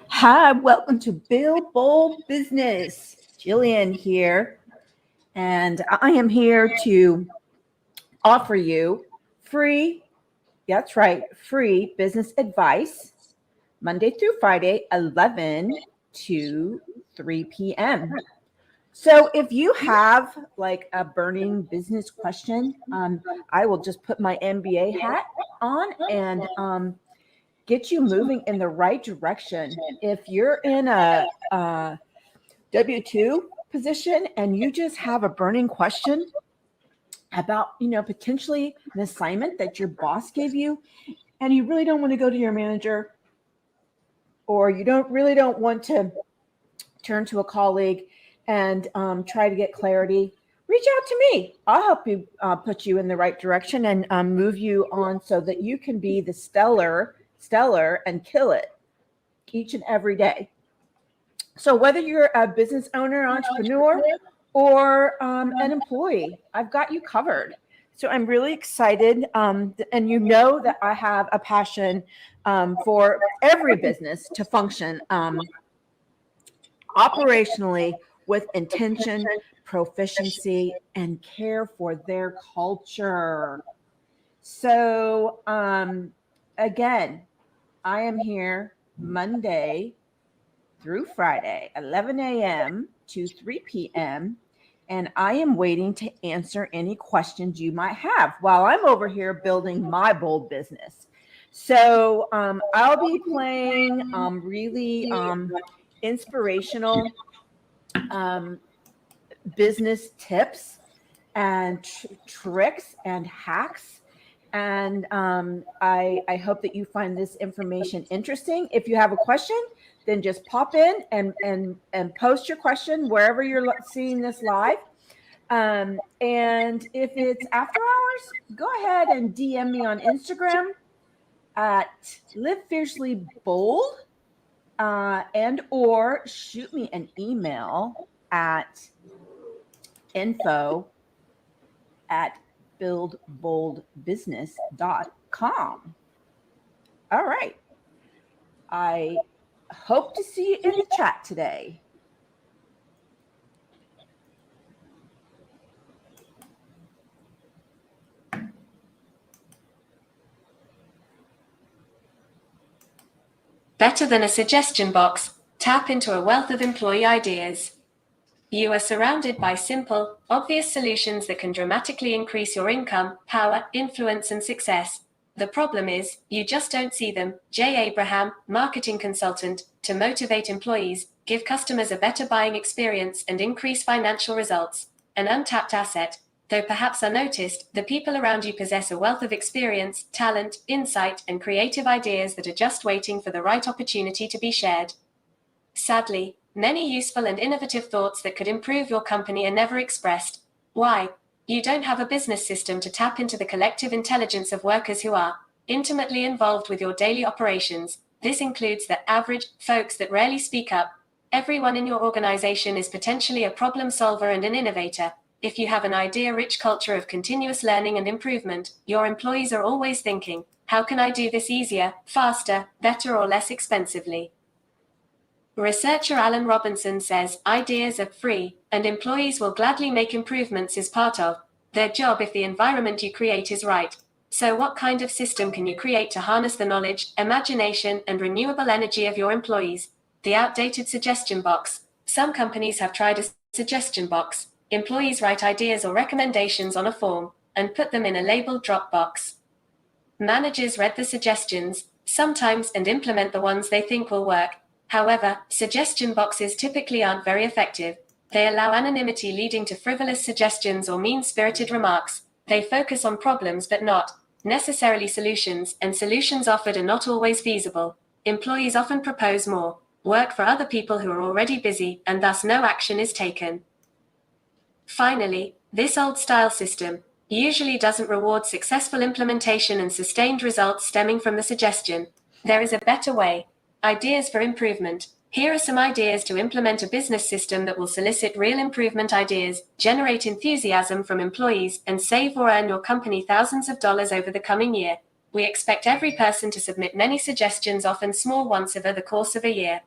Hi, welcome to Build Bold Business. Jillian here, and I am here to offer you free, that's right, free business advice Monday through Friday, 11 to 3 p.m. So if you have like a burning business question, I will just put my MBA hat on and get you moving in the right direction. If you're in a W-2 position and you just have a burning question about, potentially an assignment that your boss gave you, and you really don't want to go to your manager, or you don't want to turn to a colleague and try to get clarity, reach out to me. I'll help you put you in the right direction and move you on so that you can be the stellar and kill it each and every day. So whether you're a business owner, entrepreneur, or an employee, I've got you covered. So I'm really excited. And you know that I have a passion for every business to function operationally with intention, proficiency, and care for their culture. So again, I am here Monday through Friday, 11 a.m. to 3 p.m. And I am waiting to answer any questions you might have while I'm over here building my bold business. So I'll be playing really inspirational business tips and tricks and hacks. And I hope that you find this information interesting. If you have a question, then just pop in and post your question wherever you're seeing this live. And if it's after hours, go ahead and DM me on Instagram at Live Fiercely Bold, and or shoot me an email at info@buildboldbusiness.com. All right. I hope to see you in the chat today. Better than a suggestion box, tap into a wealth of employee ideas. You are surrounded by simple, obvious solutions that can dramatically increase your income, power, influence, and success. The problem is, you just don't see them. Jay Abraham, marketing consultant, to motivate employees, give customers a better buying experience, and increase financial results. An untapped asset. Though perhaps unnoticed, the people around you possess a wealth of experience, talent, insight, and creative ideas that are just waiting for the right opportunity to be shared. Sadly, many useful and innovative thoughts that could improve your company are never expressed. Why? You don't have a business system to tap into the collective intelligence of workers who are intimately involved with your daily operations. This includes the average folks that rarely speak up. Everyone in your organization is potentially a problem solver and an innovator. If you have an idea-rich culture of continuous learning and improvement, your employees are always thinking, how can I do this easier, faster, better, or less expensively? Researcher Alan Robinson says ideas are free, and employees will gladly make improvements as part of their job if the environment you create is right. So what kind of system can you create to harness the knowledge, imagination, and renewable energy of your employees? The outdated suggestion box. Some companies have tried a suggestion box. Employees write ideas or recommendations on a form and put them in a labeled drop box. Managers read the suggestions, sometimes, and implement the ones they think will work. However, suggestion boxes typically aren't very effective. They allow anonymity, leading to frivolous suggestions or mean-spirited remarks. They focus on problems but not necessarily solutions, and solutions offered are not always feasible. Employees often propose more work for other people who are already busy, and thus no action is taken. Finally, this old-style system usually doesn't reward successful implementation and sustained results stemming from the suggestion. There is a better way. Ideas for improvement. Here are some ideas to implement a business system that will solicit real improvement ideas, generate enthusiasm from employees, and save or earn your company thousands of dollars over the coming year. We expect every person to submit many suggestions, often small ones, over the course of a year.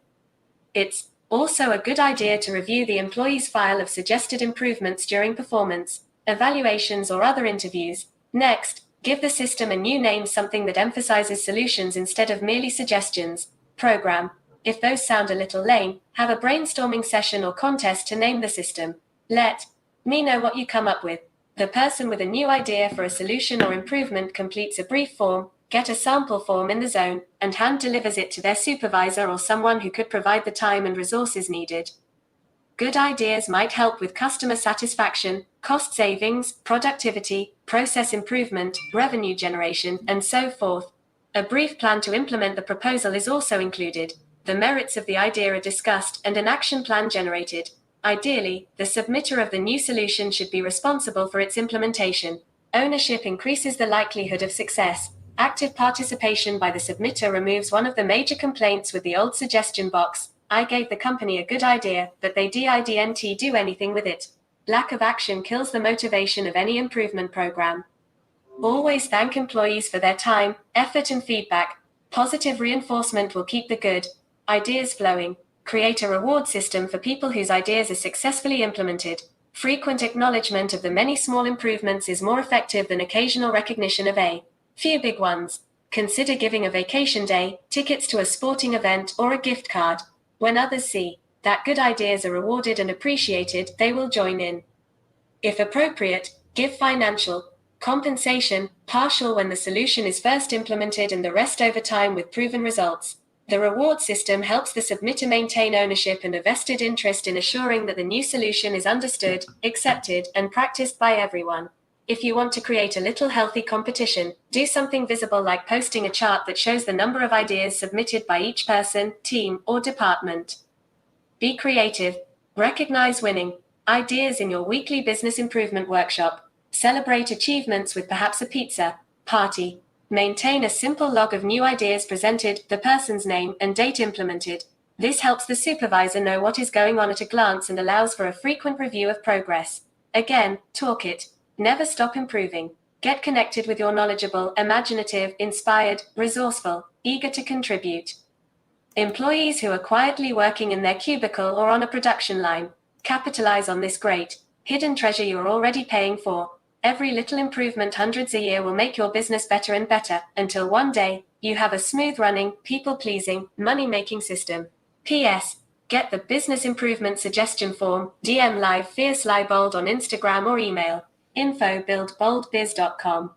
It's also a good idea to review the employee's file of suggested improvements during performance evaluations or other interviews. Next, give the system a new name, something that emphasizes solutions instead of merely suggestions. Program. If those sound a little lame, have a brainstorming session or contest to name the system. Let me know what you come up with. The person with a new idea for a solution or improvement completes a brief form, get a sample form in the zone, and hand delivers it to their supervisor or someone who could provide the time and resources needed. Good ideas might help with customer satisfaction, cost savings, productivity, process improvement, revenue generation, and so forth. A brief plan to implement the proposal is also included. The merits of the idea are discussed and an action plan generated. Ideally, the submitter of the new solution should be responsible for its implementation. Ownership increases the likelihood of success. Active participation by the submitter removes one of the major complaints with the old suggestion box. I gave the company a good idea, but they didn't do anything with it. Lack of action kills the motivation of any improvement program. Always thank employees for their time, effort, and feedback. Positive reinforcement will keep the good ideas flowing. Create a reward system for people whose ideas are successfully implemented. Frequent acknowledgement of the many small improvements is more effective than occasional recognition of a few big ones. Consider giving a vacation day, tickets to a sporting event, or a gift card. When others see that good ideas are rewarded and appreciated, they will join in. If appropriate, give financial compensation, partial when the solution is first implemented and the rest over time with proven results. The reward system helps the submitter maintain ownership and a vested interest in assuring that the new solution is understood, accepted, and practiced by everyone. If you want to create a little healthy competition, do something visible like posting a chart that shows the number of ideas submitted by each person, team, or department. Be creative. Recognize winning ideas in your weekly business improvement workshop. Celebrate achievements with perhaps a pizza party. Maintain a simple log of new ideas presented, the person's name, and date implemented. This helps the supervisor know what is going on at a glance and allows for a frequent review of progress. Again, talk it. Never stop improving. Get connected with your knowledgeable, imaginative, inspired, resourceful, eager to contribute employees who are quietly working in their cubicle or on a production line. Capitalize on this great hidden treasure you're already paying for. Every little improvement, hundreds a year, will make your business better and better, until one day, you have a smooth-running, people-pleasing, money-making system. P.S. Get the business improvement suggestion form, DM live Fierce Leibold on Instagram or email info@buildboldbiz.com.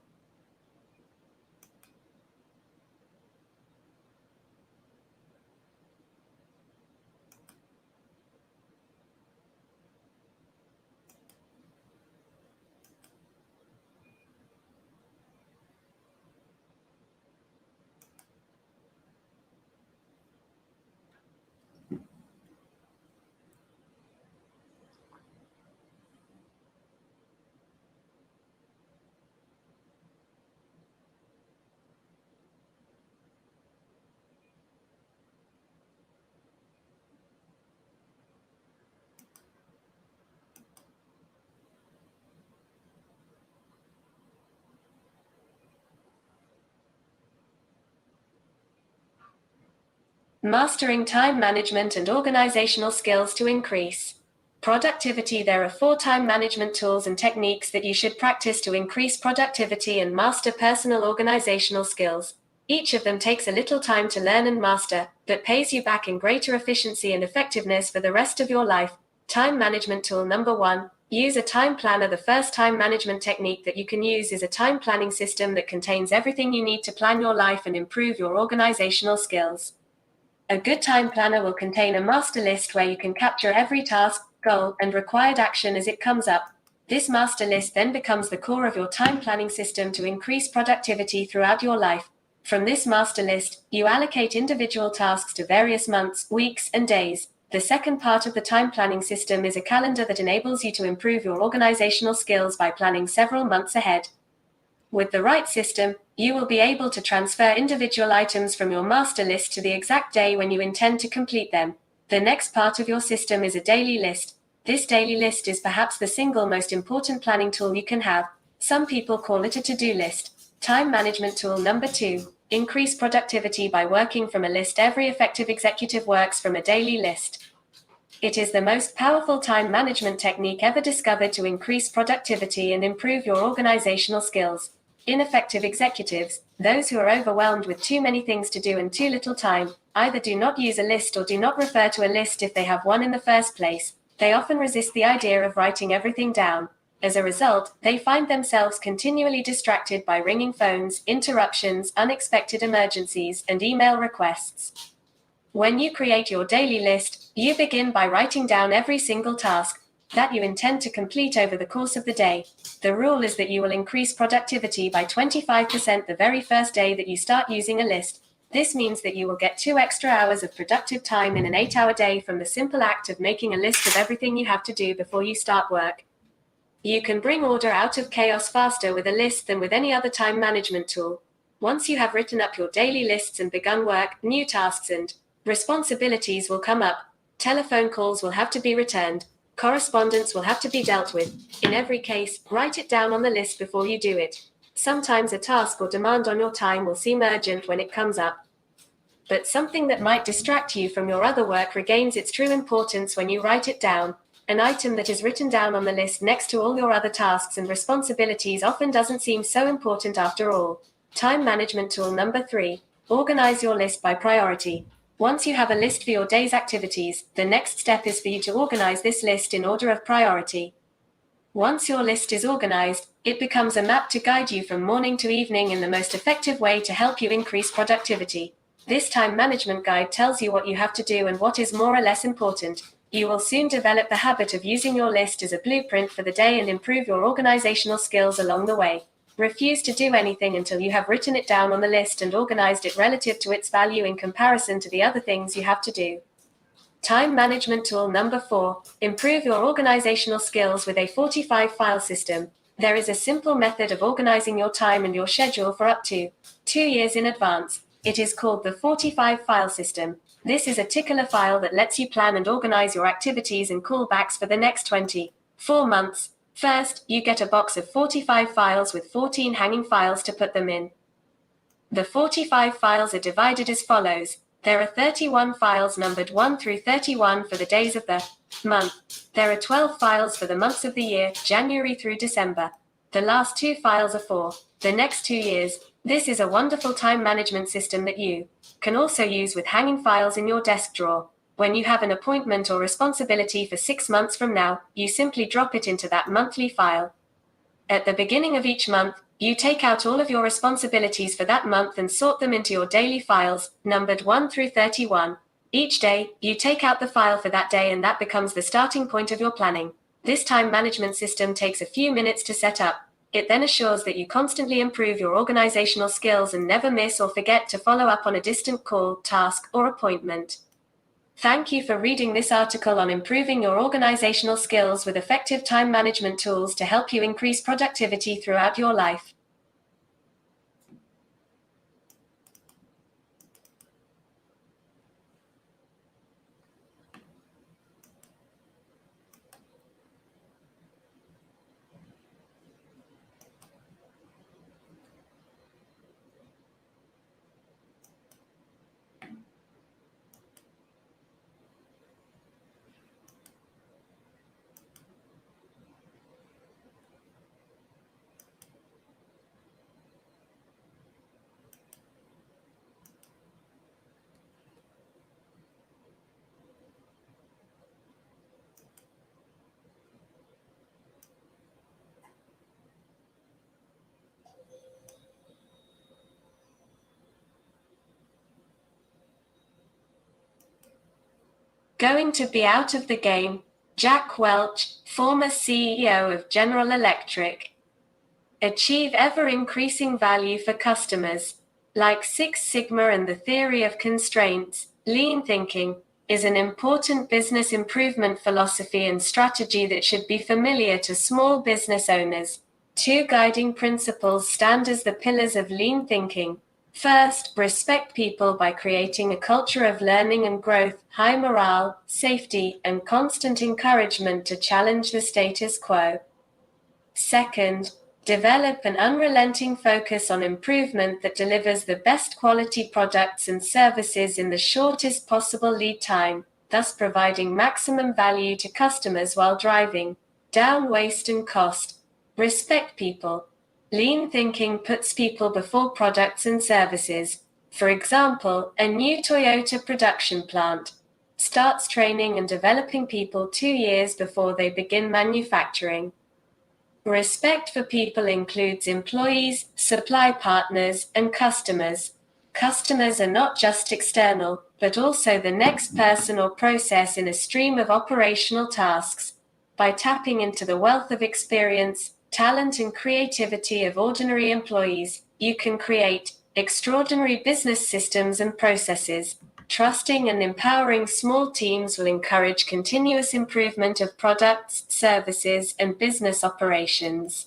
Mastering time management and organizational skills to increase Productivity. There are 4 time management tools and techniques that you should practice to increase productivity and master personal organizational skills. Each of them takes a little time to learn and master, but pays you back in greater efficiency and effectiveness for the rest of your life. Time management tool number 1. Use a time planner. The first time management technique that you can use is a time planning system that contains everything you need to plan your life and improve your organizational skills. A good time planner will contain a master list where you can capture every task, goal, and required action as it comes up. This master list then becomes the core of your time planning system to increase productivity throughout your life. From this master list, you allocate individual tasks to various months, weeks, and days. The second part of the time planning system is a calendar that enables you to improve your organizational skills by planning several months ahead. With the right system, you will be able to transfer individual items from your master list to the exact day when you intend to complete them. The next part of your system is a daily list. This daily list is perhaps the single most important planning tool you can have. Some people call it a to-do list. Time management tool number 2. Increase productivity by working from a list. Every effective executive works from a daily list. It is the most powerful time management technique ever discovered to increase productivity and improve your organizational skills. Ineffective executives, those who are overwhelmed with too many things to do and too little time, either do not use a list or do not refer to a list if they have one in the first place. They often resist the idea of writing everything down. As a result, they find themselves continually distracted by ringing phones, interruptions, unexpected emergencies, and email requests. When you create your daily list, you begin by writing down every single task that you intend to complete over the course of the day. The rule is that you will increase productivity by 25% the very first day that you start using a list. This means that you will get 2 extra hours of productive time in an 8-hour day from the simple act of making a list of everything you have to do before you start work. You can bring order out of chaos faster with a list than with any other time management tool. Once you have written up your daily lists and begun work, new tasks and responsibilities will come up. Telephone calls will have to be returned. Correspondence will have to be dealt with. In every case, write it down on the list before you do it. Sometimes a task or demand on your time will seem urgent when it comes up. But something that might distract you from your other work regains its true importance when you write it down. An item that is written down on the list next to all your other tasks and responsibilities often doesn't seem so important after all. Time management tool number 3. Organize your list by priority. Once you have a list for your day's activities, the next step is for you to organize this list in order of priority. Once your list is organized, it becomes a map to guide you from morning to evening in the most effective way to help you increase productivity. This time management guide tells you what you have to do and what is more or less important. You will soon develop the habit of using your list as a blueprint for the day and improve your organizational skills along the way. Refuse to do anything until you have written it down on the list and organized it relative to its value in comparison to the other things you have to do. Time management tool number 4. Improve your organizational skills with a 45 file system. There is a simple method of organizing your time and your schedule for up to 2 years in advance. It is called the 45 file system. This is a tickler file that lets you plan and organize your activities and callbacks for the next 24 months. First, you get a box of 45 files with 14 hanging files to put them in. The 45 files are divided as follows. There are 31 files numbered 1 through 31 for the days of the month. There are 12 files for the months of the year, January through December. The last 2 files are for the next 2 years. This is a wonderful time management system that you can also use with hanging files in your desk drawer. When you have an appointment or responsibility for 6 months from now, you simply drop it into that monthly file. At the beginning of each month, you take out all of your responsibilities for that month and sort them into your daily files, numbered 1 through 31. Each day, you take out the file for that day and that becomes the starting point of your planning. This time management system takes a few minutes to set up. It then assures that you constantly improve your organizational skills and never miss or forget to follow up on a distant call, task, or appointment. Thank you for reading this article on improving your organizational skills with effective time management tools to help you increase productivity throughout your life. Going to be out of the game. Jack Welch, former CEO of General Electric. Achieve ever-increasing value for customers. Like Six Sigma and the theory of constraints, lean thinking is an important business improvement philosophy and strategy that should be familiar to small business owners. 2 guiding principles stand as the pillars of lean thinking. First, respect people by creating a culture of learning and growth, high morale, safety, and constant encouragement to challenge the status quo. Second, develop an unrelenting focus on improvement that delivers the best quality products and services in the shortest possible lead time, thus providing maximum value to customers while driving down waste and cost. Respect people. Lean thinking puts people before products and services. For example, a new Toyota production plant starts training and developing people 2 years before they begin manufacturing. Respect for people includes employees, supply partners, and customers. Customers are not just external, but also the next person or process in a stream of operational tasks. By tapping into the wealth of experience, talent, and creativity of ordinary employees, you can create extraordinary business systems and processes. Trusting and empowering small teams will encourage continuous improvement of products, services, and business operations.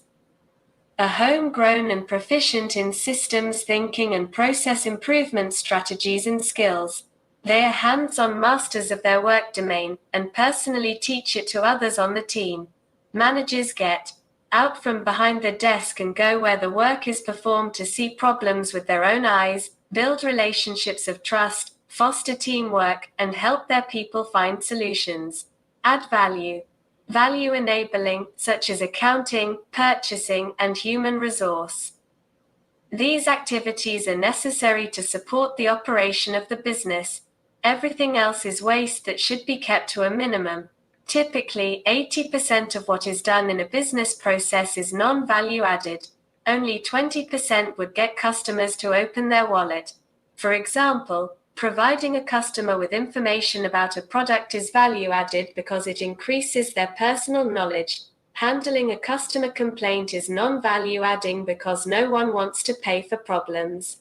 Are homegrown and proficient in systems thinking and process improvement strategies and skills. They are hands-on masters of their work domain and personally teach it to others on the team. Managers get out from behind the desk and go where the work is performed to see problems with their own eyes, build relationships of trust, foster teamwork, and help their people find solutions. Add value. Value enabling, such as accounting, purchasing, and human resource. These activities are necessary to support the operation of the business. Everything else is waste that should be kept to a minimum. Typically, 80% of what is done in a business process is non-value added. Only 20% would get customers to open their wallet. For example, providing a customer with information about a product is value added because it increases their personal knowledge. Handling a customer complaint is non-value adding because no one wants to pay for problems.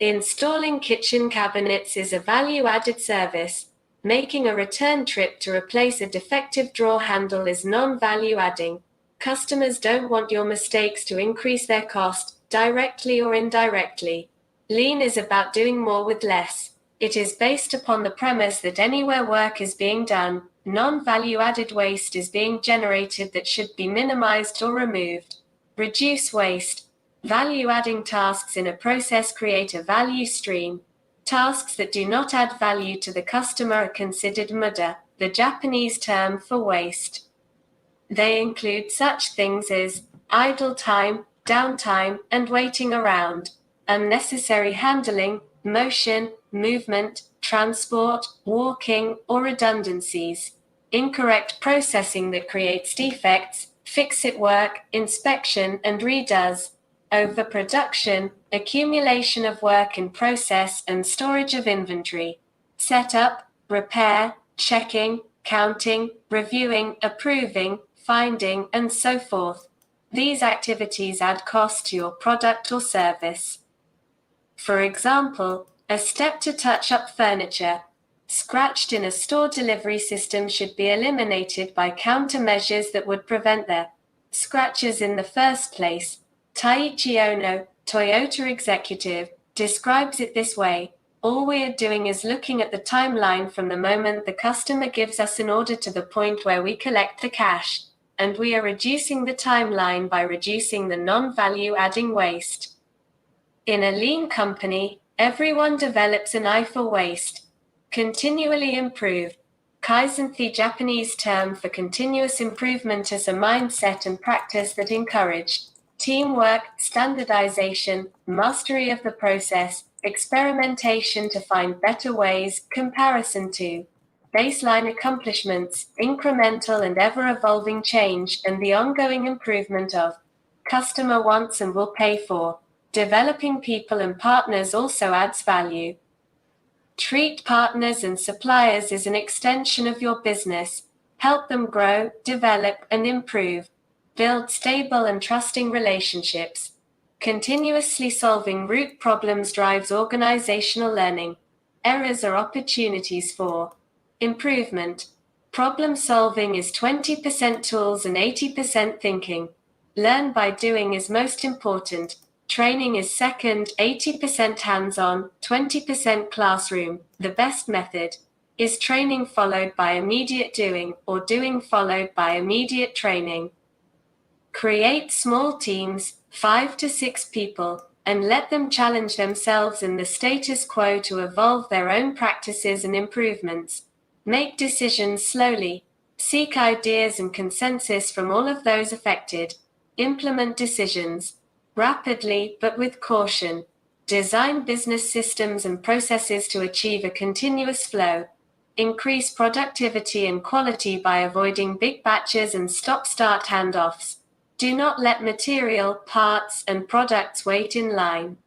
Installing kitchen cabinets is a value-added service. Making a return trip to replace a defective drawer handle is non-value adding. Customers don't want your mistakes to increase their cost, directly or indirectly. Lean is about doing more with less. It is based upon the premise that anywhere work is being done, non-value added waste is being generated that should be minimized or removed. Reduce waste. Value-adding tasks in a process create a value stream. Tasks that do not add value to the customer are considered muda, the Japanese term for waste. They include such things as idle time, downtime, and waiting around, unnecessary handling, motion, movement, transport, walking, or redundancies, incorrect processing that creates defects, fix-it work, inspection, and redoes, overproduction, accumulation of work in process and storage of inventory, setup, repair, checking, counting, reviewing, approving, finding, and so forth. These activities add cost to your product or service. For example, a step to touch up furniture, scratched in a store delivery system should be eliminated by countermeasures that would prevent the scratches in the first place. Taiichi Ono, Toyota executive, describes it this way: all we are doing is looking at the timeline from the moment the customer gives us an order to the point where we collect the cash, and we are reducing the timeline by reducing the non-value adding waste. In a lean company, everyone develops an eye for waste. Continually improve. Kaizen, the Japanese term for continuous improvement, is a mindset and practice that encourage teamwork, standardization, mastery of the process, experimentation to find better ways, comparison to baseline accomplishments, incremental and ever-evolving change, and the ongoing improvement of customer wants and will pay for. Developing people and partners also adds value. Treat partners and suppliers as an extension of your business. Help them grow, develop, and improve. Build stable and trusting relationships. Continuously solving root problems drives organizational learning. Errors are opportunities for improvement. Problem solving is 20% tools and 80% thinking. Learn by doing is most important. Training is second, 80% hands-on, 20% classroom. The best method is training followed by immediate doing, or doing followed by immediate training. Create small teams, 5 to 6 people, and let them challenge themselves and the status quo to evolve their own practices and improvements. Make decisions slowly. Seek ideas and consensus from all of those affected. Implement decisions rapidly but with caution. Design business systems and processes to achieve a continuous flow. Increase productivity and quality by avoiding big batches and stop-start handoffs. Do not let material, parts, and products wait in line.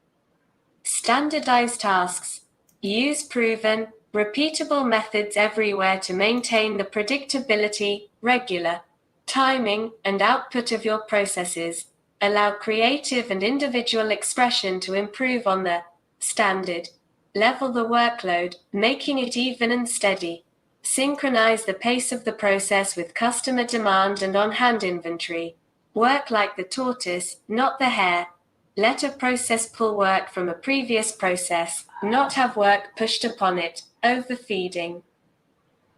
Standardize tasks. Use proven, repeatable methods everywhere to maintain the predictability, regular timing, and output of your processes. Allow creative and individual expression to improve on the standard. Level the workload, making it even and steady. Synchronize the pace of the process with customer demand and on-hand inventory. Work like the tortoise, not the hare. Let a process pull work from a previous process, not have work pushed upon it, overfeeding.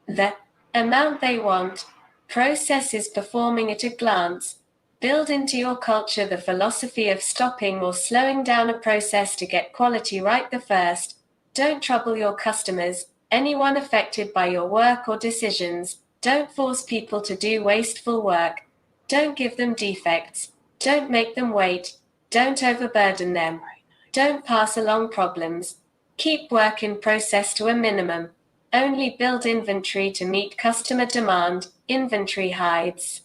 The amount they want. Process is performing at a glance. Build into your culture the philosophy of stopping or slowing down a process to get quality right the first. Don't trouble your customers, anyone affected by your work or decisions. Don't force people to do wasteful work. Don't give them defects. Don't make them wait. Don't overburden them. Don't pass along problems. Keep work in process to a minimum. Only build inventory to meet customer demand. Inventory hides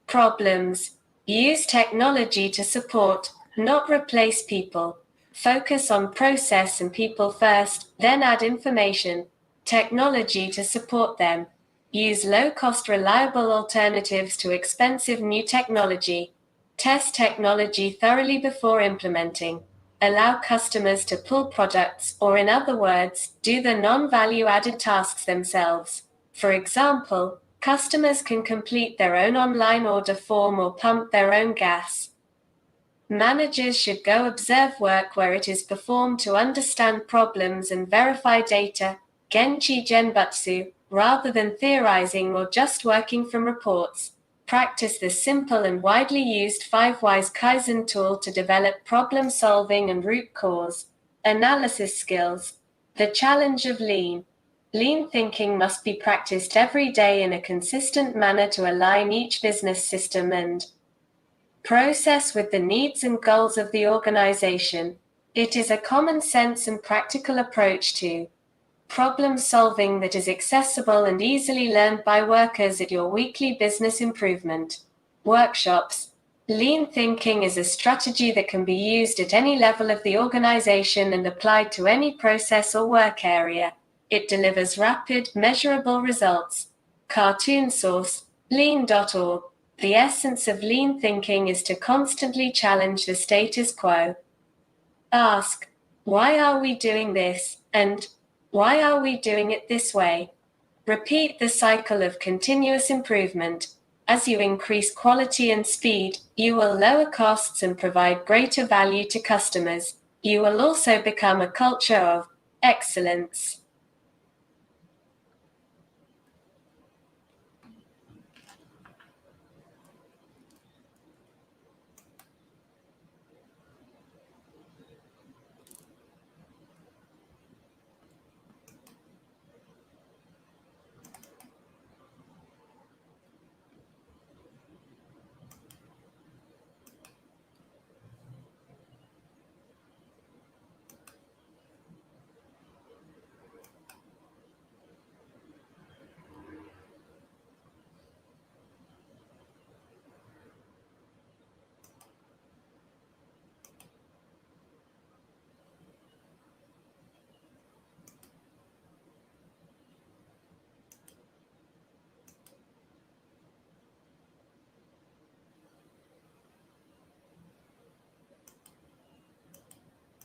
problems. Use technology to support, not replace people. Focus on process and people first, then add information, technology to support them. Use low-cost reliable alternatives to expensive new technology. Test technology thoroughly before implementing. Allow customers to pull products, or in other words, do the non-value added tasks themselves. For example, customers can complete their own online order form or pump their own gas. Managers should go observe work where it is performed to understand problems and verify data, Genchi Genbutsu, rather than theorizing or just working from reports. Practice the simple and widely used 5 Whys Kaizen tool to develop problem solving and root cause analysis skills. The challenge of lean. Lean thinking must be practiced every day in a consistent manner to align each business system and process with the needs and goals of the organization. It is a common sense and practical approach to problem solving that is accessible and easily learned by workers at your weekly business improvement workshops. Lean thinking is a strategy that can be used at any level of the organization and applied to any process or work area. It delivers rapid, measurable results. Cartoon source, lean.org. The essence of lean thinking is to constantly challenge the status quo. Ask, why are we doing this? And why are we doing it this way? Repeat the cycle of continuous improvement. As you increase quality and speed, you will lower costs and provide greater value to customers. You will also become a culture of excellence.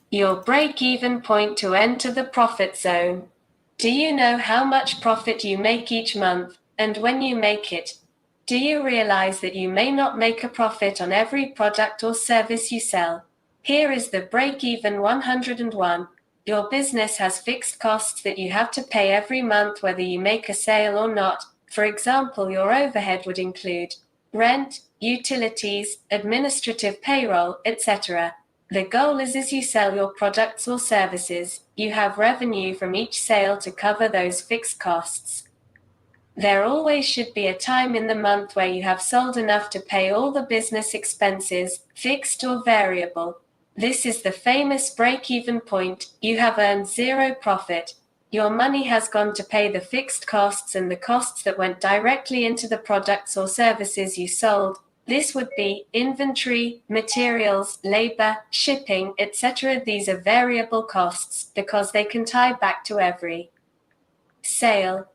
Your break-even point to enter the profit zone. Do you know how much profit you make each month, and when you make it? Do you realize that you may not make a profit on every product or service you sell? Here is the break-even 101. Your business has fixed costs that you have to pay every month whether you make a sale or not. For example, your overhead would include rent, utilities, administrative payroll, etc. The goal is as you sell your products or services, you have revenue from each sale to cover those fixed costs. There always should be a time in the month where you have sold enough to pay all the business expenses, fixed or variable. This is the famous break-even point. You have earned zero profit. Your money has gone to pay the fixed costs and the costs that went directly into the products or services you sold. This would be inventory, materials, labor, shipping, etc. These are variable costs because they can tie back to every sale.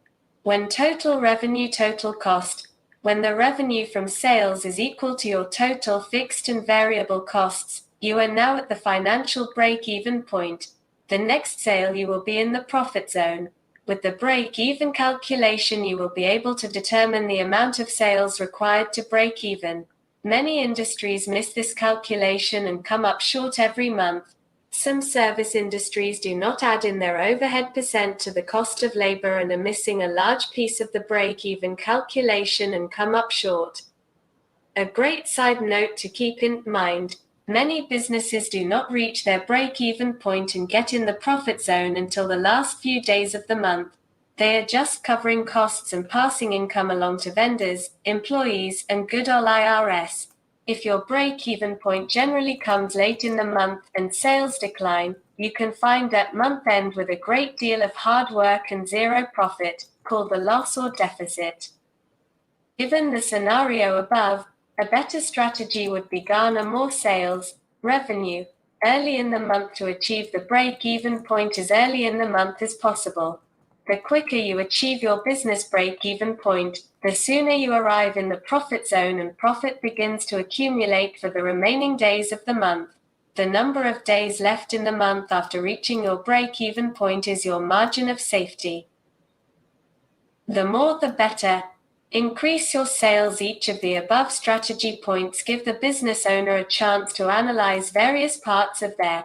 When total revenue, total cost. When the revenue from sales is equal to your total fixed and variable costs, you are now at the financial break-even point. The next sale you will be in the profit zone. With the break-even calculation you will be able to determine the amount of sales required to break even. Many industries miss this calculation and come up short every month. Some service industries do not add in their overhead percent to the cost of labor and are missing a large piece of the break-even calculation and come up short. A great side note to keep in mind, many businesses do not reach their break-even point and get in the profit zone until the last few days of the month. They are just covering costs and passing income along to vendors, employees, and good old IRS. If your break-even point generally comes late in the month and sales decline, you can find that month end with a great deal of hard work and zero profit, called the loss or deficit. Given the scenario above, a better strategy would be garner more sales, revenue, early in the month to achieve the break-even point as early in the month as possible. The quicker you achieve your business break-even point, the sooner you arrive in the profit zone and profit begins to accumulate for the remaining days of the month. The number of days left in the month after reaching your break-even point is your margin of safety. The more the better. Increase your sales. Each of the above strategy points give the business owner a chance to analyze various parts of their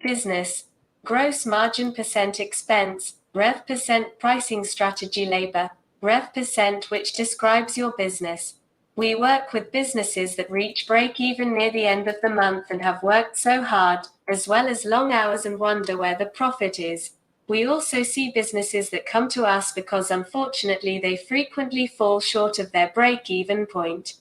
business. Gross margin percent expense, rev percent pricing strategy labor, rev percent which describes your business. We work with businesses that reach break even near the end of the month and have worked so hard, as well as long hours and wonder where the profit is. We also see businesses that come to us because unfortunately they frequently fall short of their break-even point.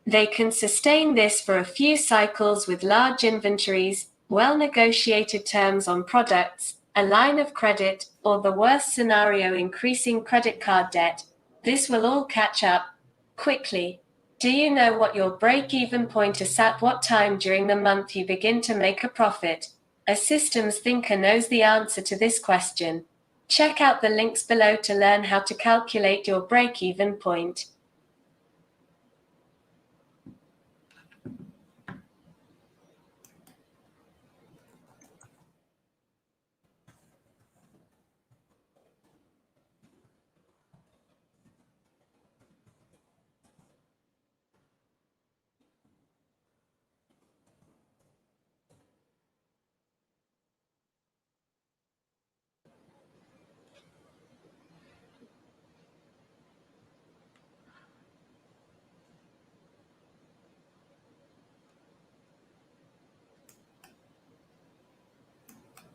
They can sustain this for a few cycles with large inventories, well-negotiated terms on products, a line of credit, or the worst scenario, increasing credit card debt. This will all catch up quickly. Do you know what your break-even point is at what time during the month you begin to make a profit? A systems thinker knows the answer to this question. Check out the links below to learn how to calculate your break-even point.